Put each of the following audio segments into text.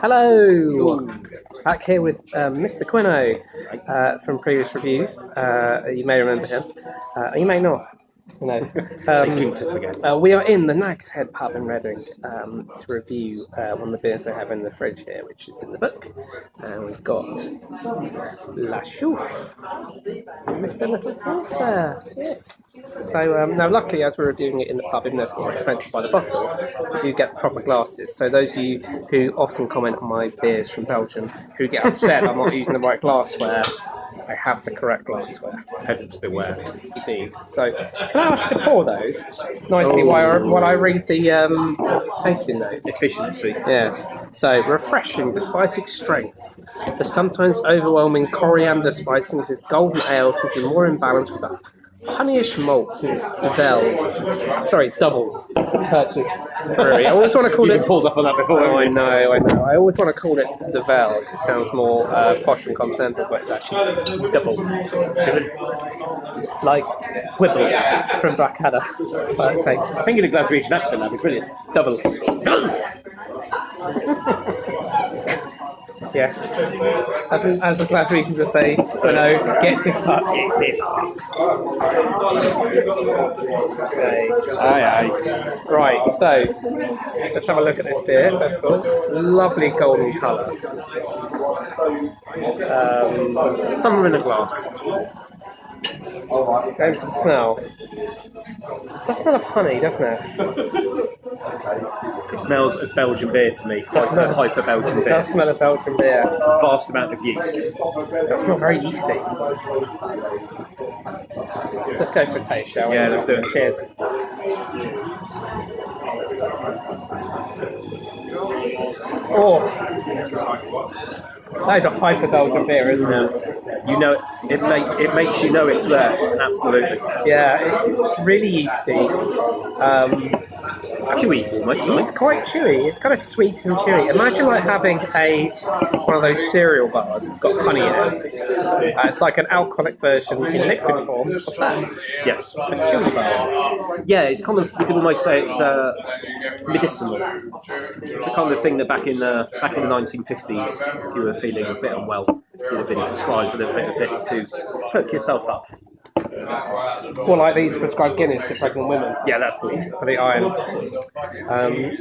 Hello! Back here with Mr. Quino from previous reviews. You may remember him. You may not. Who knows? We are in the Nag's Head pub in Reading to review one of the beers I have in the fridge here, which is in the book. And we've got La Chouffe. Mr. Little Dwarf there. Yes. So now, luckily, as we're reviewing it in the pub, even though it's more expensive by the bottle, you get proper glasses. So those of you who often comment on my beers from Belgium, who get upset I'm not using the right glassware, I have the correct glassware. Heavens beware. Indeed. So, can I ask you to pour those nicely while I read the tasting notes? Efficiency. Yes. So, refreshing despite its strength. The sometimes overwhelming coriander spice makes its golden ale seems to be more in balance with the honeyish malt since Double purchased brewery. I always want to call You've it. been pulled up on that before. I know. I always want to call it Devel. It sounds more posh and continental, but it's actually Double. Like Whipple from Blackadder. I think in a Glaswegian accent that'd be brilliant. Double. Yes. As the Glaswegian will say, get to fuck. Aye. Right, so let's have a look at this beer first of all. Lovely golden colour. Summer in a glass. Going for the smell. It does smell of honey, doesn't it? It smells of Belgian beer to me. Hyper Belgian beer. It does smell of Belgian beer. Vast amount of yeast. It does smell very yeasty. Let's go for a taste, shall we? Yeah, let's do it. Cheers. Oh, that is a hyper Belgian beer, isn't it? You know, it makes you know it's there. Absolutely. Yeah, it's really yeasty. Chewy almost. It's quite chewy. It's kind of sweet and chewy. Imagine like having one of those cereal bars that's got honey in it. It's like an alcoholic version in liquid form of that. Yes. A chewy bar. Yeah, it's kind of, you could almost say it's medicinal. It's the kind of thing that back in the 1950s, if you were feeling a bit unwell, you'd have been prescribed a little bit of this to perk yourself up. Well, like these prescribed Guinness to pregnant women. Yeah, that's the one. For the iron.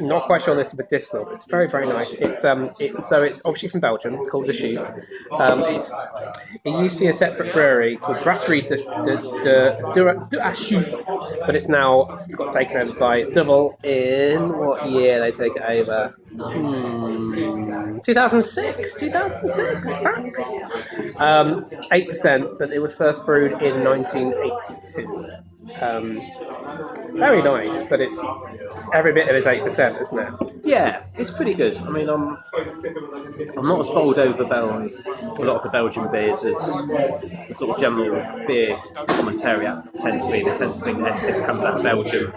Not quite sure this is medicinal, but it's very, very nice. It's obviously from Belgium. It's called the Chouffe. It used to be a separate brewery called Brasserie de Chouffe, but it's got taken over by Devel in what year they take it over? 2006, perhaps. 8%, but it was first brewed in 1982. Very nice, but it's every bit of it's 8%, isn't it? Yeah, it's pretty good. I mean, I'm not as bowled over by a lot of the Belgian beers as the sort of general beer commentary tend to be. They tend to think that anything that comes out of Belgium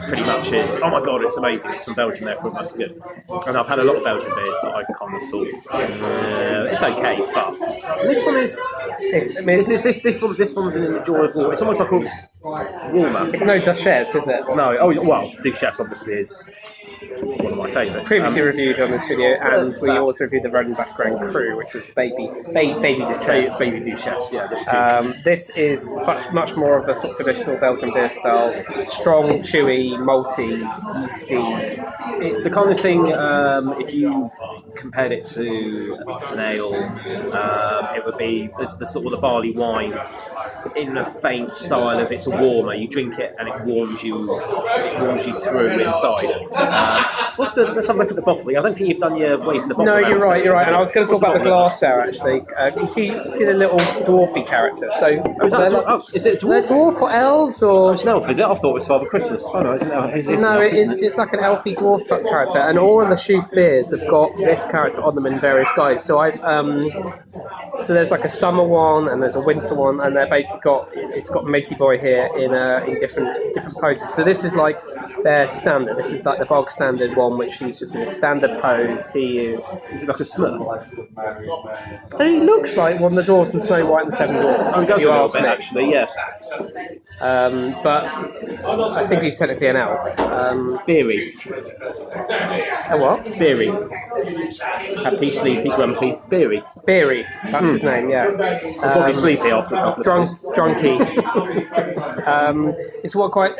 pretty much is, oh my god, it's amazing, it's from Belgium, therefore it must be good. And I've had a lot of Belgian beers that I kind of thought, it's okay, but this one is, this one's an enjoyable, it's almost like a warmer. It's no Duchesse, is it? No, Duchesse obviously is one of my favourites. Previously reviewed on this video, and we also reviewed the Rodenbach Grand Cru, which was the baby Duchesse. Baby Duchesse, yeah. This is much more of a sort of traditional Belgian beer style, strong, chewy, malty, yeasty. It's the kind of thing, if you compared it to an ale, it would be the sort of the barley wine in a faint style of it's a warmer. You drink it and it warms you through inside. Let's have a look at the bottle. I don't think you've done your way from the bottle. No, you're right. And I was going to talk about the glass there, actually. You see the little dwarfy character. So, is it a dwarf? Dwarf or elves or? Oh, it's an elf, is it? I thought it was Father Christmas. Oh no, isn't it? No, it's like an elfy dwarf character, and all of the Chouffe beers have got this character on them in various guises. So so there's like a summer one and there's a winter one, and they're basically got Matey Boy here in different poses. But this is like their standard. This is like the bog standard one, which he's just in a standard pose. Is it like a Smurf? And he looks like one of the dwarves from Snow White and the Seven Dwarfs. Oh, he does a little bit, actually, yeah. But I think he's technically an elf. Beery. A what? Beery. Happy, sleepy, grumpy. Beery. Beery, that's his name, yeah. Probably sleepy after a couple of days. Drunky. It's what quite.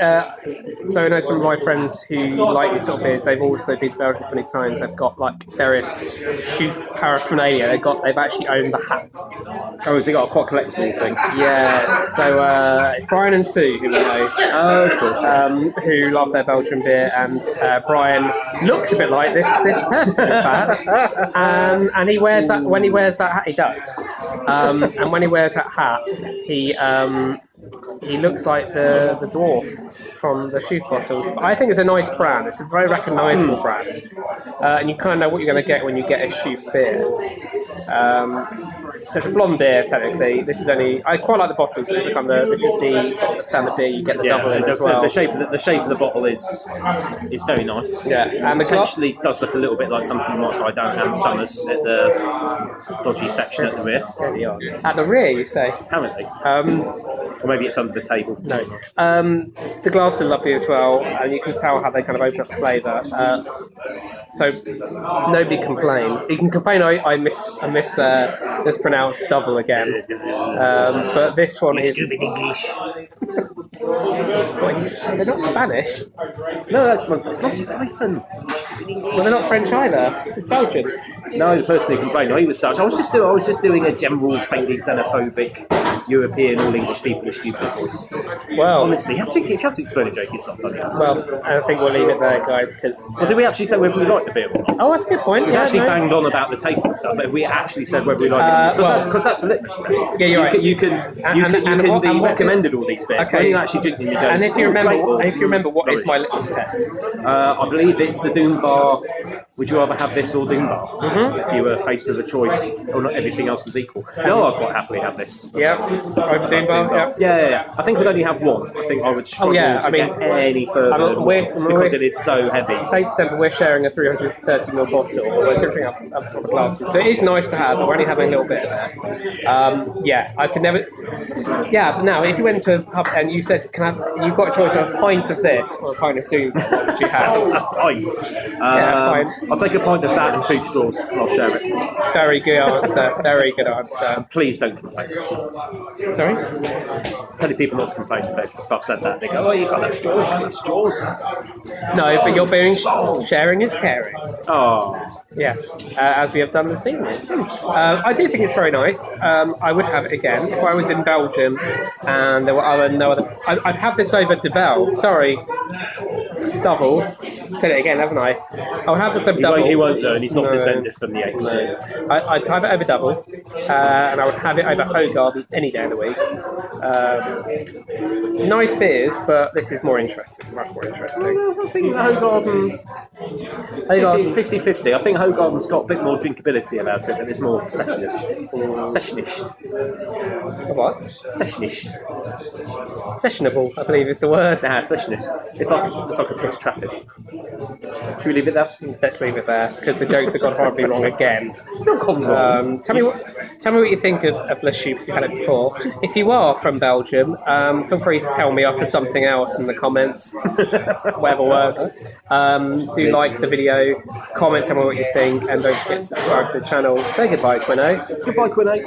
So I know some of my friends who like these sort of beers. They've also been to Belgium so many times. They've got like various Chouffe paraphernalia. They've actually owned the hat. Oh, has he got a quite collectible thing? Yeah. So Brian and Sue, who we know, Of course. who love their Belgian beer, and Brian looks a bit like this person, in fact. And he wears that when he wears that hat, he does. And when he wears that hat, he looks like the dwarf from the Chouffe bottles. But I think it's a nice brand. It's a very recognisable brand, and you kind of know what you're going to get when you get a Chouffe beer. So it's a blonde beer, technically. This is only. I quite like the bottles, but this is the sort of the standard beer. You get the double in as well. The shape of the bottle is very nice. Yeah, and potentially does look a little bit like something you might buy down at Summers at the dodgy section at the rear. Steady on. At the rear, you say? Apparently. Or maybe it's under the table. No. The glass is lovely as well, and you can tell how they kind of open up the flavour. So nobody complain. You can complain. I mispronounced double again. But this one is. Stupid English. They're not Spanish. No, that's Monty Python. Stupid English. Well, they're not French either. This is Belgian. No, the person who complained, he was Dutch. I was just doing a general faintly xenophobic European all English people with stupid voice. Well, honestly, if you have to explain a joke, it's not funny. Well, I think we'll leave it there, guys. Because did we actually say whether we liked the beer or not? Oh, that's a good point. We actually banged on about the taste and stuff. But we actually said whether we liked it, because that's a litmus test. Yeah, you're right. You can be recommended all these beers. Okay. When you actually drink them, you go. And if you remember, what is my litmus test? I believe it's the Doom Bar. Would you rather have this or Doom Bar? Mm-hmm. If you were faced with a choice, or not everything else was equal. No, I'd quite happily have this. Yeah, over Doom Bar. Yeah. I think we'd only have one. I think I would struggle to get any further because it is so heavy. It's 8%, but we're sharing a 330ml bottle. We're going to drink up proper glasses, so it is nice to have. But we're only having a little bit of that. I could never. Yeah, but now if you went to a pub and you said, you've got a choice of a pint of this or a pint of Doom Bar, what would you have? A pint. A pint. I'll take a pint of that and 2 straws. I'll share it. Very good answer. Very good answer. Please don't complain. Sorry? Telling people not to complain if I've said that. They go, you can't have straws, you have straws. No, but you're being sharing is caring. Oh. Yes, as we have done this evening. I do think it's very nice. I would have it again if I was in Belgium and there were no other. I'd have this over Duvel. Sorry, Double. Said it again, haven't I? I'll have this over Double. He won't learn. He's not descended from the apes. No. I'd have it over Double, and I would have it over Hoegaarden any day of the week. Nice beers, but this is more interesting, much more interesting. I think Hoegaarden 50-50. I think Hoegaarden's got a bit more drinkability about it, and it's more sessionish. What? Sessionist. Sessionable, I believe is the word. Sessionist. It's like a piss Trappist. Should we leave it there? Let's leave it there because the jokes have gone horribly wrong again. Not gone wrong. Tell me what you think of Le Chouffe. You had it before. If you are from Belgium, feel free to tell me off for something else in the comments. Whatever works. Do like the video, comment, tell me what you think, and don't forget to subscribe to the channel. Say goodbye, Quino. Goodbye, Quino.